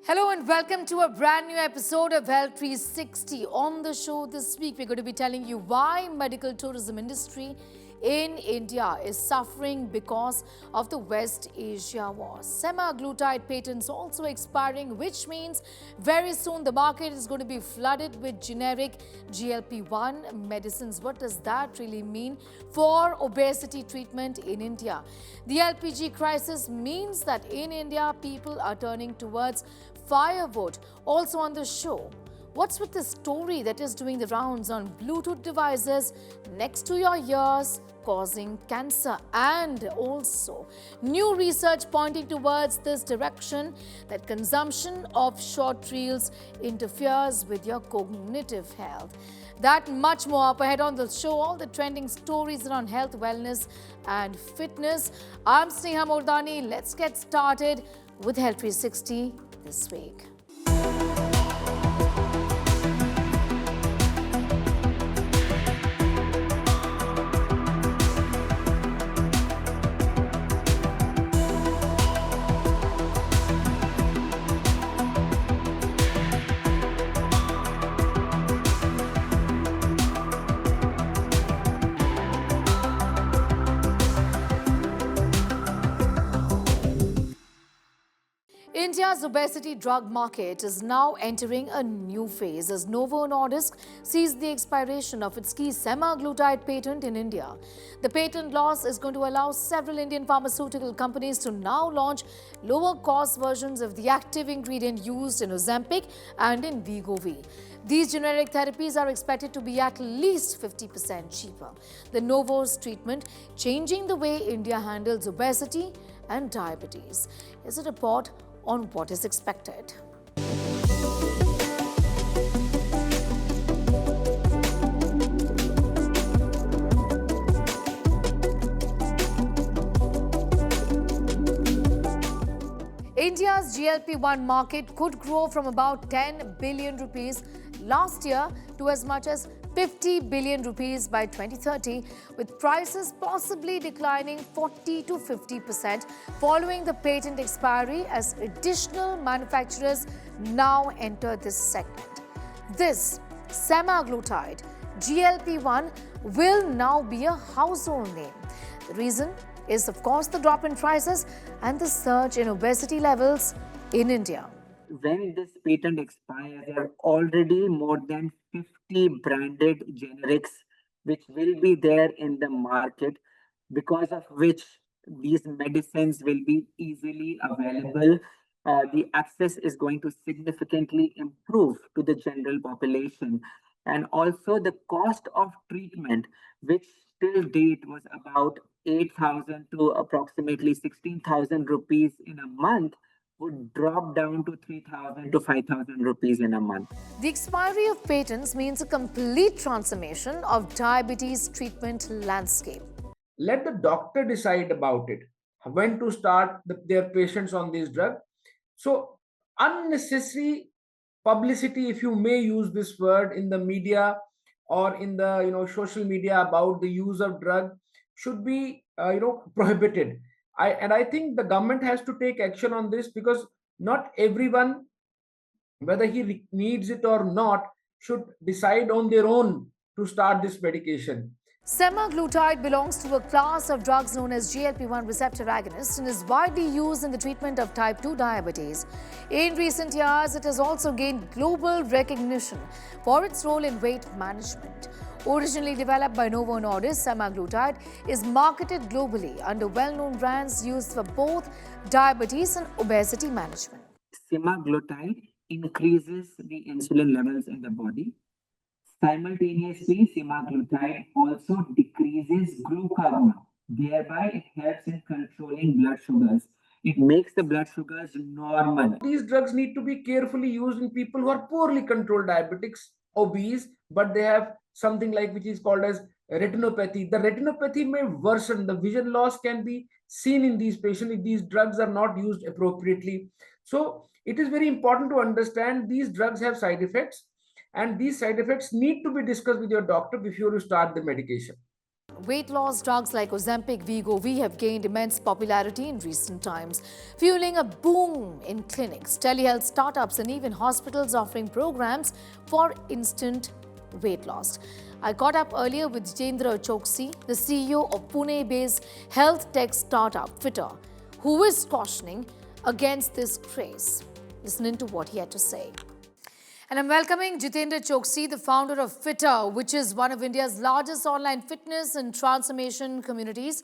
Hello and welcome to a brand new episode of Health 360. On the show this week, we're going to be telling you why medical tourism industry in India is suffering because of the West Asia war. Semaglutide patents also expiring, which means very soon the market is going to be flooded with generic GLP-1 medicines. What does that really mean for obesity treatment in India? The LPG crisis means that in India, people are turning towards firewood. Also on the show, what's with this story that is doing the rounds on Bluetooth devices next to your ears causing cancer? And also, new research pointing towards this direction that consumption of short reels interferes with your cognitive health. That much more up ahead on the show, all the trending stories around health, wellness and fitness. I'm Sneha Mordani. Let's get started with Health 360 this week. India's obesity drug market is now entering a new phase as Novo Nordisk sees the expiration of its key semaglutide patent in India. The patent loss is going to allow several Indian pharmaceutical companies to now launch lower-cost versions of the active ingredient used in Ozempic and in Wegovy. These generic therapies are expected to be at least 50% cheaper. The Novo's treatment changing the way India handles obesity and diabetes. Is it a report on what is expected? India's GLP-1 market could grow from about 10 billion rupees last year to as much as 50 billion rupees by 2030, with prices possibly declining 40 to 50% following the patent expiry as additional manufacturers now enter this segment. This semaglutide GLP-1 will now be a household name. The reason is, of course, the drop in prices and the surge in obesity levels in India. When this patent expires, there are already more than 50 branded generics which will be there in the market, because of which these medicines will be easily available. The access is going to significantly improve to the general population. And also the cost of treatment, which till date was about 8,000 to approximately 16,000 rupees in a month, would drop down to 3,000 to 5,000 rupees in a month. The expiry of patents means a complete transformation of diabetes treatment landscape. Let the doctor decide about it, when to start their patients on this drug. So unnecessary publicity, if you may use this word, in the media or in the social media about the use of drug should be prohibited. I think the government has to take action on this, because not everyone, whether he needs it or not, should decide on their own to start this medication. Semaglutide belongs to a class of drugs known as GLP-1 receptor agonists and is widely used in the treatment of type 2 diabetes. In recent years, it has also gained global recognition for its role in weight management. Originally developed by Novo Nordisk, semaglutide is marketed globally under well-known brands used for both diabetes and obesity management. Semaglutide increases the insulin levels in the body. Simultaneously, semaglutide also decreases glucagon. Thereby, it helps in controlling blood sugars. It makes the blood sugars normal. These drugs need to be carefully used in people who are poorly controlled diabetics, obese, but they have something like which is called as retinopathy. The retinopathy may worsen. The vision loss can be seen in these patients if these drugs are not used appropriately. So it is very important to understand these drugs have side effects, and these side effects need to be discussed with your doctor before you start the medication. Weight loss drugs like Ozempic, Wegovy have gained immense popularity in recent times, fueling a boom in clinics, telehealth startups, and even hospitals offering programs for instant weight loss. I caught up earlier with Jitendra Choksi, the CEO of Pune-based health tech startup Fitter, who is cautioning against this craze. Listen to what he had to say. And I'm welcoming Jitendra Choksi, the founder of Fitter, which is one of India's largest online fitness and transformation communities.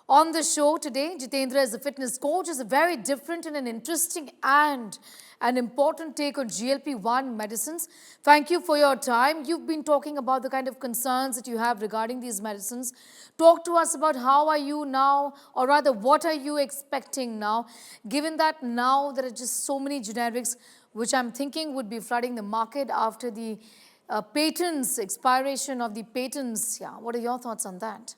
On the show today, Jitendra is a fitness coach, is a very different and an interesting and an important take on GLP-1 medicines. Thank you for your time. You've been talking about the kind of concerns that you have regarding these medicines. Talk to us about how are you now, or rather what are you expecting now, given that now there are just so many generics which I'm thinking would be flooding the market after the patents, expiration of the patents. Yeah, what are your thoughts on that?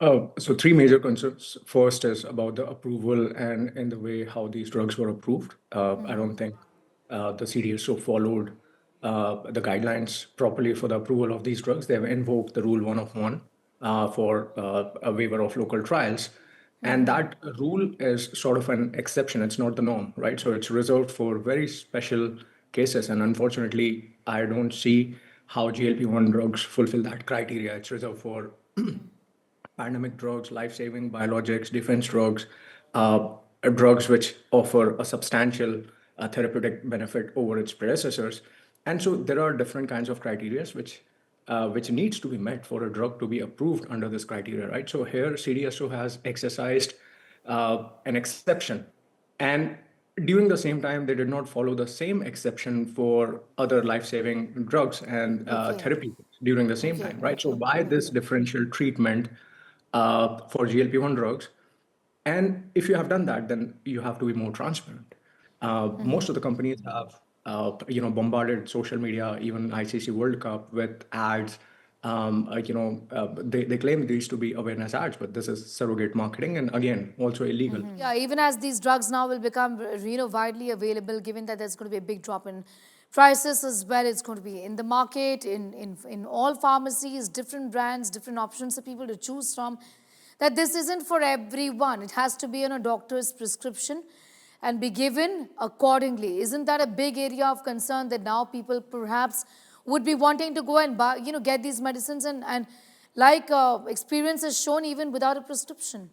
So three major concerns. First is about the approval and in the way how these drugs were approved. I don't think the CDSO followed the guidelines properly for the approval of these drugs. They have invoked the Rule 1 of 1 for a waiver of local trials. And that rule is sort of an exception. It's not the norm, right? So it's reserved for very special cases. And unfortunately, I don't see how GLP-1 drugs fulfill that criteria. It's reserved for pandemic drugs, life-saving biologics, defense drugs, drugs which offer a substantial therapeutic benefit over its predecessors. And so there are different kinds of criteria which needs to be met for a drug to be approved under this criteria, right? So here CDSO has exercised an exception, and during the same time they did not follow the same exception for other life-saving drugs and therapies during the same time, right? So why this differential treatment for GLP-1 drugs? And if you have done that, then you have to be more transparent. Most of the companies have, bombarded social media, even ICC World Cup, with ads. They claim these to be awareness ads, but this is surrogate marketing, and again, also illegal. Yeah, even as these drugs now will become, widely available, given that there's going to be a big drop in prices as well. It's going to be in the market, in all pharmacies, different brands, different options for people to choose from. That this isn't for everyone. It has to be on a doctor's prescription and be given accordingly. Isn't that a big area of concern that now people perhaps would be wanting to go and buy, get these medicines and like experience has shown, even without a prescription?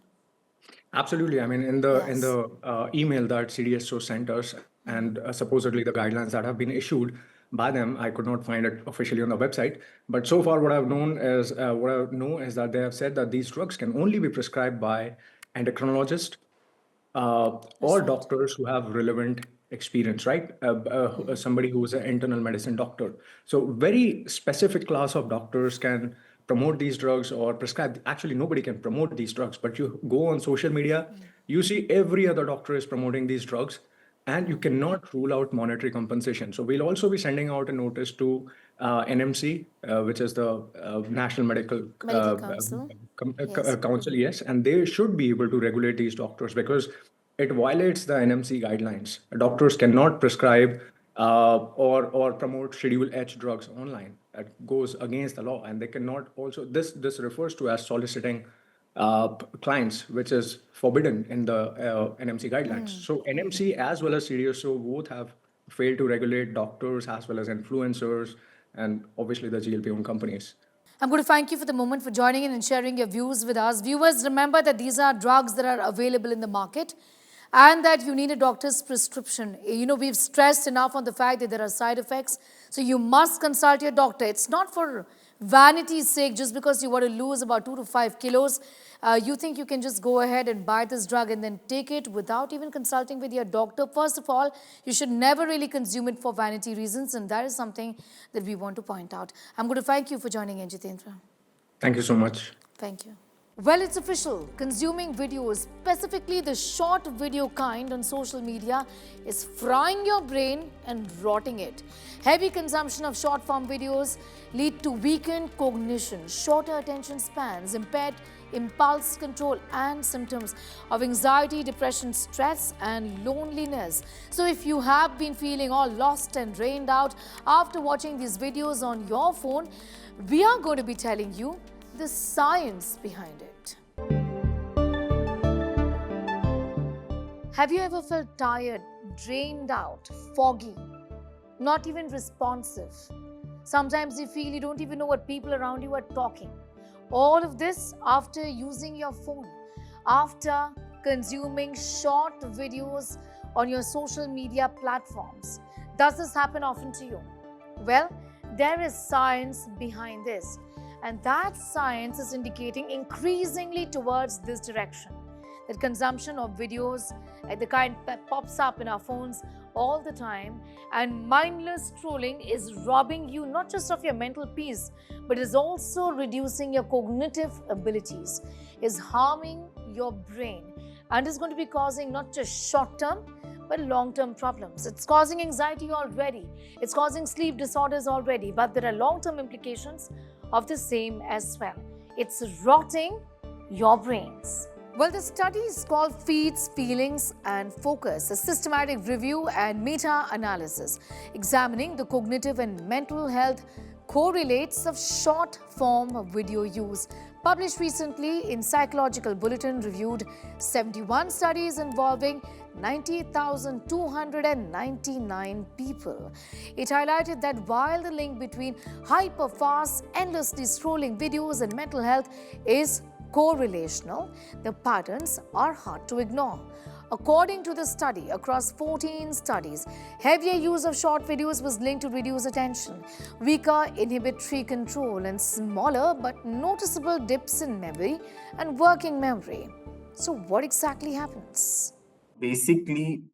Absolutely. I mean, in the email that CDSO sent us and supposedly the guidelines that have been issued by them, I could not find it officially on the website. But so far, what I know is that they have said that these drugs can only be prescribed by endocrinologists or doctors who have relevant experience, right? Somebody who is an internal medicine doctor. So very specific class of doctors can promote these drugs or prescribe. Actually, nobody can promote these drugs, but you go on social media, you see every other doctor is promoting these drugs, and you cannot rule out monetary compensation. So we'll also be sending out a notice to NMC, which is the National Medical Council. Council, yes, and they should be able to regulate these doctors because it violates the NMC guidelines. Doctors cannot prescribe or promote Schedule H drugs online. That goes against the law, and they cannot also. This refers to as soliciting clients, which is forbidden in the NMC guidelines. So NMC as well as CDSO both have failed to regulate doctors as well as influencers and obviously the GLP-1 companies. I'm going to thank you for the moment for joining in and sharing your views with us. Viewers, remember that these are drugs that are available in the market and that you need a doctor's prescription. We've stressed enough on the fact that there are side effects. So you must consult your doctor. It's not for vanity's sake, just because you want to lose about 2 to 5 kilos. You think you can just go ahead and buy this drug and then take it without even consulting with your doctor. First of all, you should never really consume it for vanity reasons, and that is something that we want to point out. I'm going to thank you for joining in, Jitendra. Thank you so much. Thank you. Well, it's official. Consuming videos, specifically the short video kind on social media, is frying your brain and rotting it. Heavy consumption of short-form videos lead to weakened cognition, shorter attention spans, impaired impulse control, and symptoms of anxiety, depression, stress, and loneliness. So if you have been feeling all lost and drained out after watching these videos on your phone, we are going to be telling you the science behind it. Have you ever felt tired, drained out, foggy, not even responsive? Sometimes you feel you don't even know what people around you are talking. All of this after using your phone, after consuming short videos on your social media platforms. Does this happen often to you? Well, there is science behind this, and that science is indicating increasingly towards this direction. That consumption of videos, the kind that pops up in our phones all the time, and mindless scrolling is robbing you not just of your mental peace, but is also reducing your cognitive abilities, is harming your brain, and is going to be causing not just short-term but long-term problems. It's causing anxiety already, it's causing sleep disorders already, but there are long-term implications of the same as well. It's rotting your brains. Well, the study is called Feeds, Feelings and Focus, a systematic review and meta-analysis examining the cognitive and mental health correlates of short-form video use. Published recently in Psychological Bulletin, reviewed 71 studies involving 90,299 people. It highlighted that while the link between hyper-fast, endlessly scrolling videos and mental health is correlational, the patterns are hard to ignore. According to the study, across 14 studies, heavier use of short videos was linked to reduced attention, weaker inhibitory control, and smaller but noticeable dips in memory and working memory. So what exactly happens? Basically,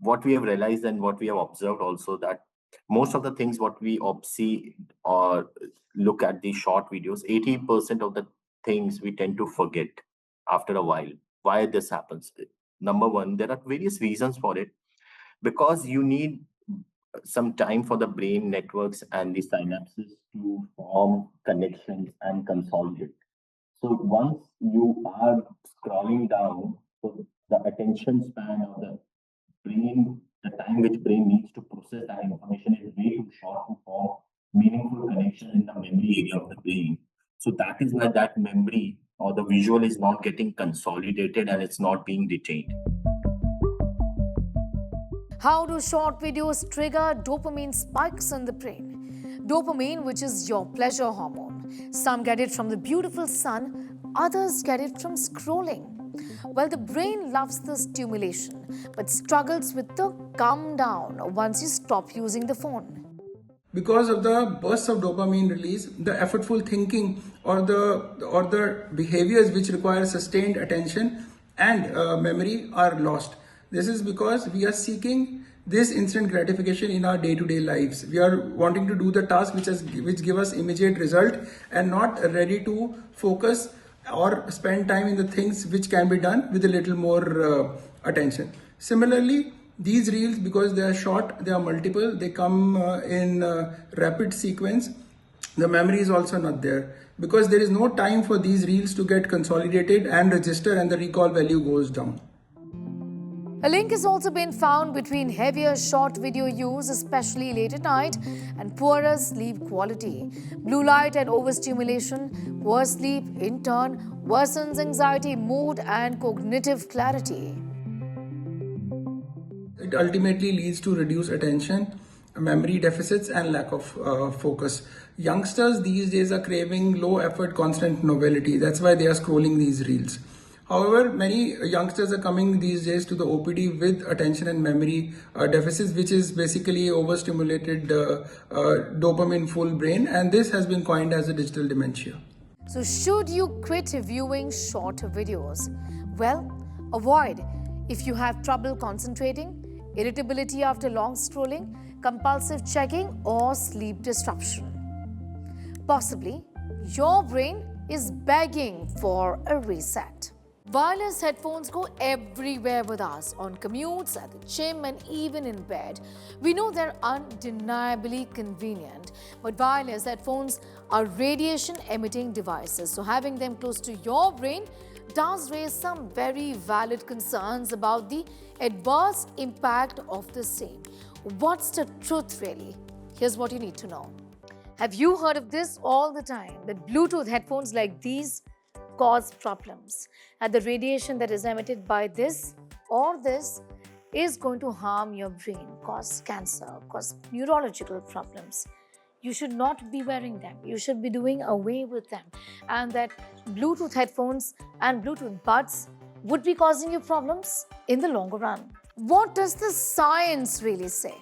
what we have realized and what we have observed also, that most of the things what we see or look at these short videos, 80% of the things we tend to forget after a while. Why this happens? Number one, there are various reasons for it, because you need some time for the brain networks and the synapses to form connections and consolidate. So once you are scrolling down, so the attention span of the brain, the time which brain needs to process that information is way too short to form meaningful connection in the memory area of the brain. So that is why that memory or the visual is not getting consolidated and it's not being retained. How do short videos trigger dopamine spikes in the brain? Dopamine, which is your pleasure hormone. Some get it from the beautiful sun, others get it from scrolling. Well, the brain loves the stimulation, but struggles with the calm down once you stop using the phone. Because of the bursts of dopamine release, the effortful thinking or the behaviors which require sustained attention and memory are lost. This is because we are seeking this instant gratification in our day-to-day lives. We are wanting to do the task which give us immediate result and not ready to focus or spend time in the things which can be done with a little more attention. Similarly, these reels, because they are short, they are multiple, they come in rapid sequence, the memory is also not there, because there is no time for these reels to get consolidated and register, and the recall value goes down. A link has also been found between heavier short video use, especially late at night, and poorer sleep quality. Blue light and overstimulation, poor sleep, in turn, worsens anxiety, mood, and cognitive clarity. It ultimately leads to reduced attention, memory deficits, and lack of focus. Youngsters these days are craving low effort, constant novelty. That's why they are scrolling these reels. However, many youngsters are coming these days to the OPD with attention and memory deficits, which is basically overstimulated dopamine full brain, and this has been coined as a digital dementia. So should you quit viewing short videos? Well, avoid if you have trouble concentrating, irritability after long scrolling, compulsive checking, or sleep disruption. Possibly, your brain is begging for a reset. Wireless headphones go everywhere with us, on commutes, at the gym, and even in bed. We know they're undeniably convenient, but wireless headphones are radiation-emitting devices, so having them close to your brain does raise some very valid concerns about the adverse impact of the same. What's the truth really? Here's what you need to know. Have you heard of this all the time? That Bluetooth headphones like these cause problems. And the radiation that is emitted by this or this is going to harm your brain, cause cancer, cause neurological problems. You should not be wearing them. You should be doing away with them. And that Bluetooth headphones and Bluetooth buds would be causing you problems in the longer run. What does the science really say?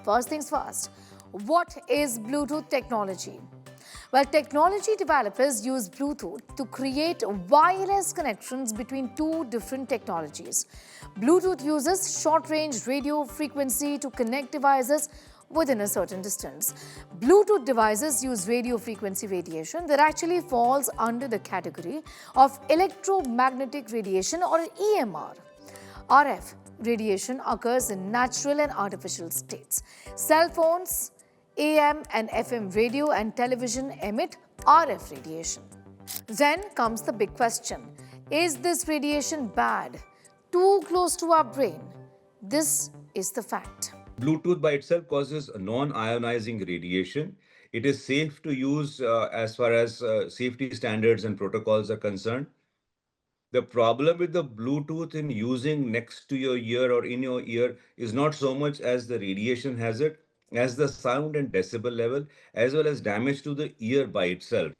First things first, what is Bluetooth technology? Well, technology developers use Bluetooth to create wireless connections between two different technologies. Bluetooth uses short-range radio frequency to connect devices within a certain distance. Bluetooth devices use radio frequency radiation that actually falls under the category of electromagnetic radiation or EMR. RF radiation occurs in natural and artificial states. Cell phones, AM and FM radio and television emit RF radiation. Then comes the big question. Is this radiation bad? Too close to our brain? This is the fact. Bluetooth by itself causes non-ionizing radiation. It is safe to use as far as safety standards and protocols are concerned. The problem with the Bluetooth in using next to your ear or in your ear is not so much as the radiation hazard, as the sound and decibel level, as well as damage to the ear by itself.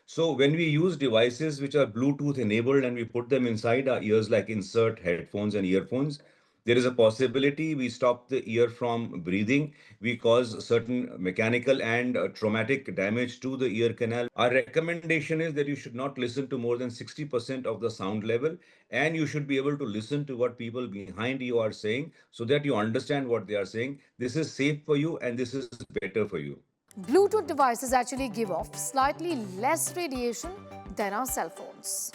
So when we use devices which are Bluetooth enabled and we put them inside our ears like insert headphones and earphones, there is a possibility we stop the ear from breathing. We cause certain mechanical and traumatic damage to the ear canal. Our recommendation is that you should not listen to more than 60% of the sound level, and you should be able to listen to what people behind you are saying so that you understand what they are saying. This is safe for you and this is better for you. Bluetooth devices actually give off slightly less radiation than our cell phones.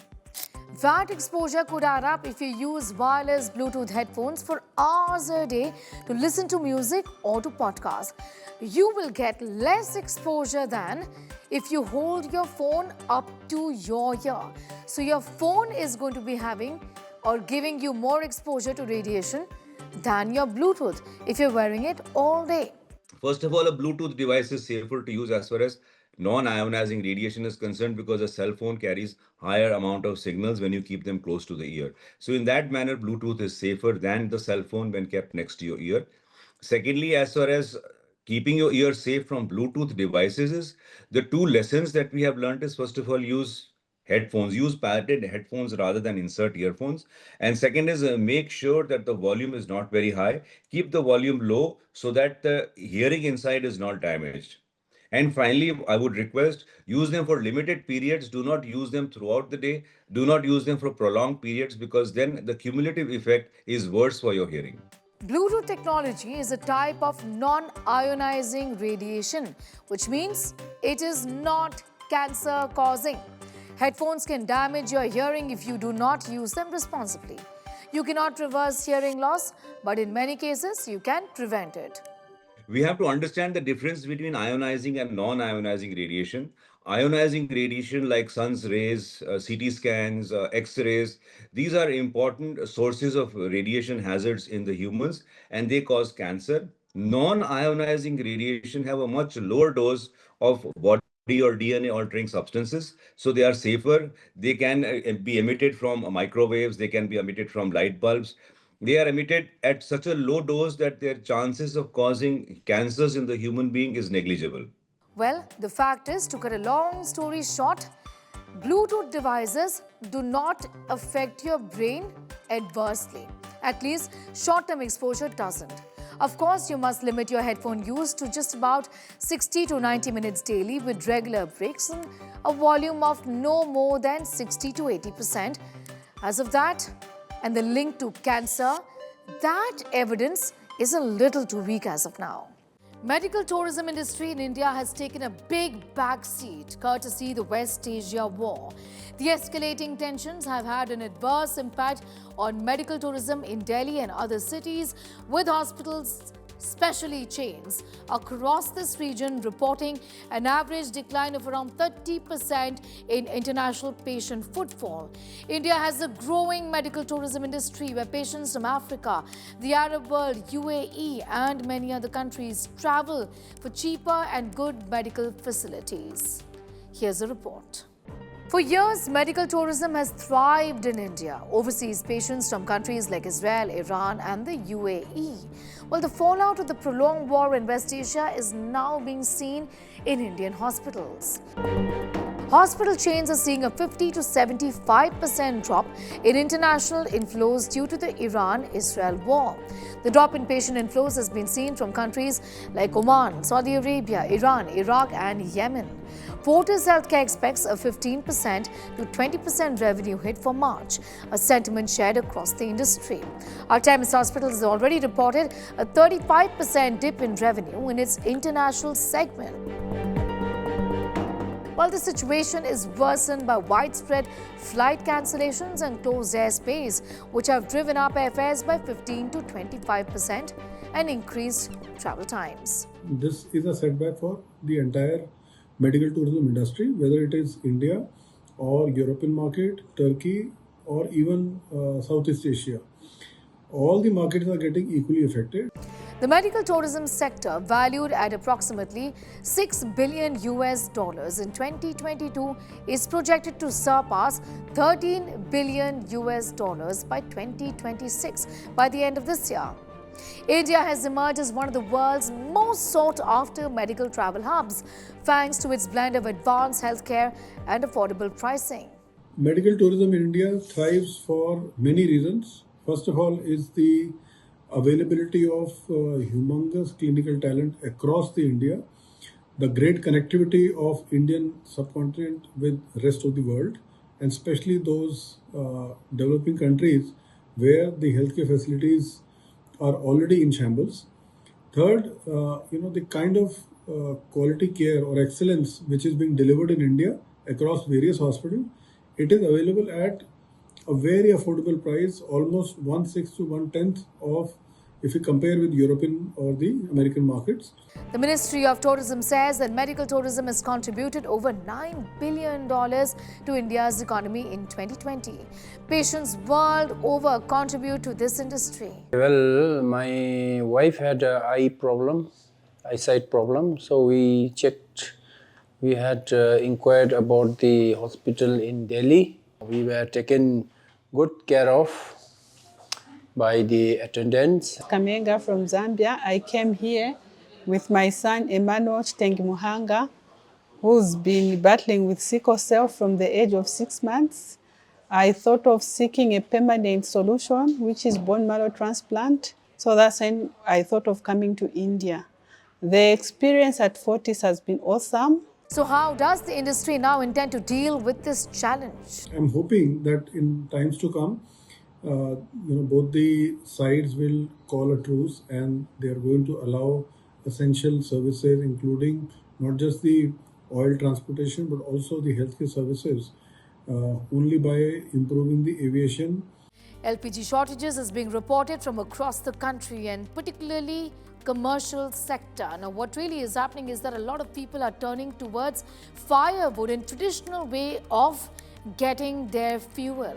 That exposure could add up if you use wireless Bluetooth headphones for hours a day to listen to music or to podcasts. You will get less exposure than if you hold your phone up to your ear. So your phone is going to be having or giving you more exposure to radiation than your Bluetooth if you're wearing it all day. First of all, a Bluetooth device is safer to use as far as non-ionizing radiation is concerned because a cell phone carries higher amount of signals when you keep them close to the ear. So in that manner, Bluetooth is safer than the cell phone when kept next to your ear. Secondly, as far as keeping your ear safe from Bluetooth devices is, the two lessons that we have learned is, first of all, use padded headphones rather than insert earphones. And second is make sure that the volume is not very high. Keep the volume low so that the hearing inside is not damaged. And finally, I would request use them for limited periods. Do not use them throughout the day. Do not use them for prolonged periods because then the cumulative effect is worse for your hearing. Bluetooth technology is a type of non-ionizing radiation, which means it is not cancer-causing. Headphones can damage your hearing if you do not use them responsibly. You cannot reverse hearing loss, but in many cases, you can prevent it. We have to understand the difference between ionizing and non-ionizing radiation. Ionizing radiation like sun's rays, CT scans, X-rays, these are important sources of radiation hazards in the humans and they cause cancer. Non-ionizing radiation have a much lower dose of body or DNA altering substances. So they are safer. They can be emitted from microwaves. They can be emitted from light bulbs. They are emitted at such a low dose that their chances of causing cancers in the human being is negligible. Well, the fact is, to cut a long story short, Bluetooth devices do not affect your brain adversely. At least short-term exposure doesn't. Of course, you must limit your headphone use to just about 60 to 90 minutes daily with regular breaks and a volume of no more than 60 to 80%. As of that, and the link to cancer, that evidence is a little too weak as of now. Medical tourism industry in India has taken a big backseat courtesy the West Asia war. The escalating tensions have had an adverse impact on medical tourism in Delhi and other cities, with hospitals specialty chains across this region reporting an average decline of around 30% in international patient footfall. India has a growing medical tourism industry where patients from Africa, the Arab world, UAE and many other countries travel for cheaper and good medical facilities. Here's a report. For years, medical tourism has thrived in India. Overseas patients from countries like Israel, Iran and the UAE. Well, the fallout of the prolonged war in West Asia is now being seen in Indian hospitals. Hospital chains are seeing a 50 to 75% drop in international inflows due to the Iran-Israel war. The drop in patient inflows has been seen from countries like Oman, Saudi Arabia, Iran, Iraq and Yemen. Fortis Healthcare expects a 15% to 20% revenue hit for March, a sentiment shared across the industry. Our Times Hospital has already reported a 35% dip in revenue in its international segment. While the situation is worsened by widespread flight cancellations and closed airspace, which have driven up airfares by 15 to 25% and increased travel times. This is a setback for the entire medical tourism industry, whether it is India or European market, Turkey or even Southeast Asia. All the markets are getting equally affected. The medical tourism sector, valued at approximately $6 billion in 2022, is projected to surpass $13 billion by 2026 by the end of this year. India has emerged as one of the world's most sought-after medical travel hubs, thanks to its blend of advanced healthcare and affordable pricing. Medical tourism in India thrives for many reasons. First of all is the availability of humongous clinical talent across the India, the great connectivity of Indian subcontinent with rest of the world, and especially those developing countries where the healthcare facilities are already in shambles. Third, the kind of quality care or excellence which is being delivered in India across various hospitals, it is available at a very affordable price, almost 1/6 to 1/10 of if you compare with European or the American markets. The Ministry of Tourism says that medical tourism has contributed over $9 billion to India's economy in 2020. Patients world over contribute to this industry. Well, my wife had an eyesight problem, so we checked. We had inquired about the hospital in Delhi. We were taken good care of by the attendants. Kamenga from Zambia. I came here with my son Emmanuel Muhanga, who's been battling with sickle cell from the age of 6 months. I thought of seeking a permanent solution, which is bone marrow transplant. So that's when I thought of coming to India. The experience at Fortis has been awesome. So how does the industry now intend to deal with this challenge? I'm hoping that in times to come, both the sides will call a truce and they are going to allow essential services, including not just the oil transportation, but also the healthcare services, only by improving the aviation. LPG shortages is being reported from across the country and particularly commercial sector. Now, what really is happening is that a lot of people are turning towards firewood in traditional way of getting their fuel.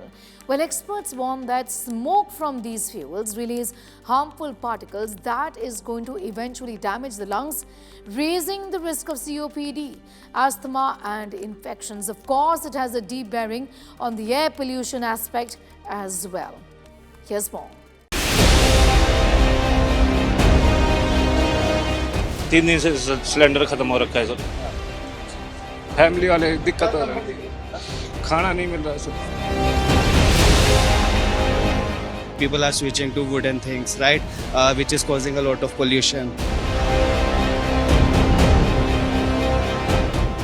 Well, experts warn that smoke from these fuels release harmful particles that is going to eventually damage the lungs, raising the risk of COPD, asthma and infections. Of course, it has a deep bearing on the air pollution aspect as well. Here's more. 3 दिन से cylinder खत्म हो रखा है sir. Family वाले दिक्कत हो रही है, खाना नहीं मिल रहा है sir. People are switching to wooden things, right? Which is causing a lot of pollution.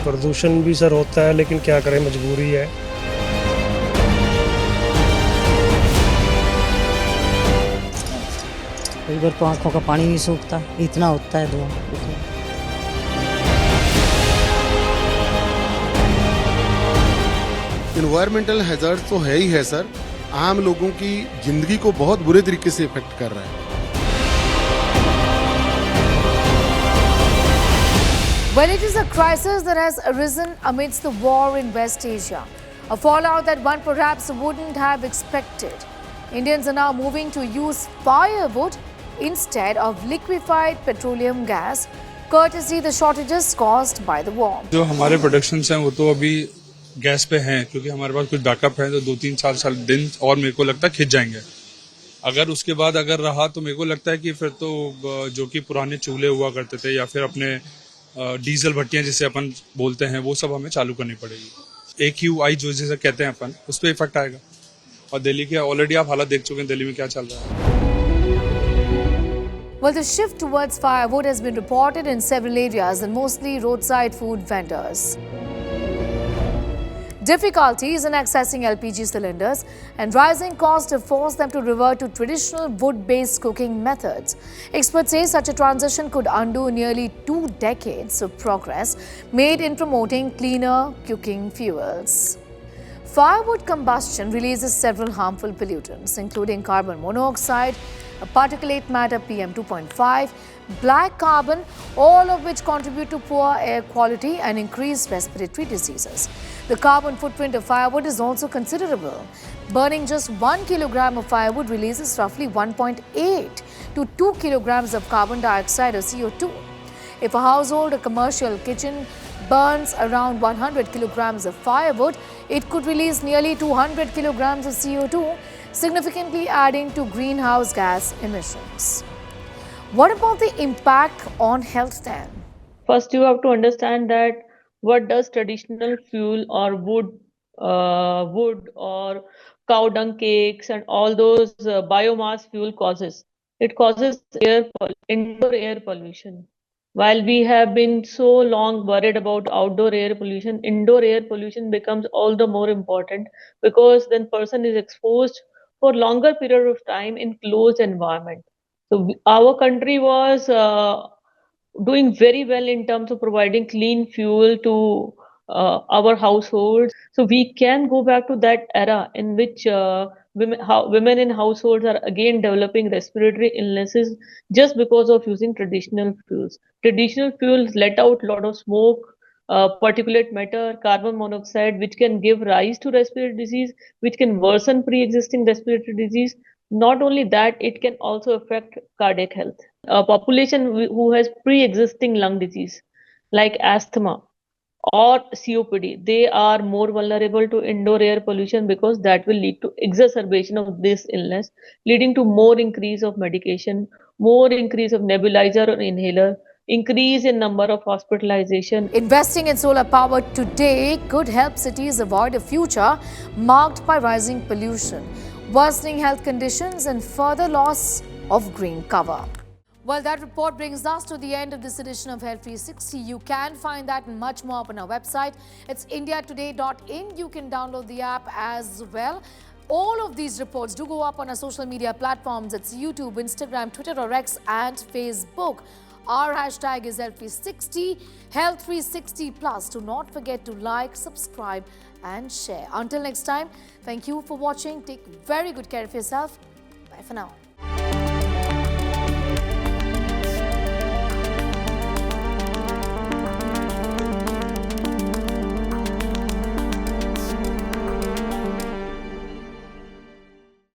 प्रदूषण भी सर होता है, लेकिन क्या करें, मजबूरी है। कई बार तो आँखों का पानी नहीं सूखता, इतना होता है धुआं। इन्वायरमेंटल हैज़ार्ड तो है ही है सर, आम लोगों की जिंदगी को बहुत बुरे तरीके से इफेक्ट कर रहा है। Well, it is a crisis that has arisen amidst the war in West Asia, a fallout that one perhaps wouldn't have expected. Indians are now moving to use firewood instead of liquefied petroleum gas, courtesy the shortages caused by the war. जो हमारे productions हैं वो तो अभी gas पे हैं क्योंकि हमारे पास कुछ बैकअप है तो 2-3 दिन और मेरे को लगता है खिंच जाएंगे. अगर उसके बाद अगर रहा तो मेरे को लगता है कि फिर तो जो कि पुराने चूल्हे हुआ करते थे या फिर अपने डीजल भट्टियां जिसे अपन बोलते हैं वो सब हमें चालू करनी पड़ेगी. AQI जो जिसे कहते हैं अपन उस पर इफेक्ट आएगा. और दिल्ली के ऑलरेडी आप हालात देख चुके हैं दिल्ली में क्या चल रहा है. Well, the shift towards firewood has been reported in several areas and mostly roadside food vendors. Difficulties in accessing LPG cylinders and rising costs have forced them to revert to traditional wood-based cooking methods. Experts say such a transition could undo nearly 2 decades of progress made in promoting cleaner cooking fuels. Firewood combustion releases several harmful pollutants, including carbon monoxide, particulate matter PM2.5, black carbon, all of which contribute to poor air quality and increased respiratory diseases. The carbon footprint of firewood is also considerable. Burning just 1 kilogram of firewood releases roughly 1.8 to 2 kilograms of carbon dioxide or CO2. If a household or commercial kitchen burns around 100 kilograms of firewood, it could release nearly 200 kilograms of CO2, significantly adding to greenhouse gas emissions. What about the impact on health then? First, you have to understand that what does traditional fuel or wood or cow dung cakes and all those biomass fuel causes. It causes indoor air pollution. While we have been so long worried about outdoor air pollution, indoor air pollution becomes all the more important because then person is exposed for longer period of time in closed environment. So our country was doing very well in terms of providing clean fuel to our households. So we can go back to that era in which women in households are again developing respiratory illnesses just because of using traditional fuels. Traditional fuels let out a lot of smoke, particulate matter, carbon monoxide, which can give rise to respiratory disease, which can worsen pre-existing respiratory disease. Not only that, it can also affect cardiac health. A population who has pre-existing lung disease like asthma or COPD, they are more vulnerable to indoor air pollution because that will lead to exacerbation of this illness, leading to more increase of medication, more increase of nebulizer or inhaler, increase in number of hospitalization. Investing in solar power today could help cities avoid a future marked by rising pollution, worsening health conditions and further loss of green cover. Well, that report brings us to the end of this edition of Health 360. You can find that and much more up on our website. It's indiatoday.in. You can download the app as well. All of these reports do go up on our social media platforms. It's YouTube, Instagram, Twitter or X and Facebook. Our hashtag is Health360, Health360 Plus. Do not forget to like, subscribe and share. Until next time, thank you for watching. Take very good care of yourself. Bye for now.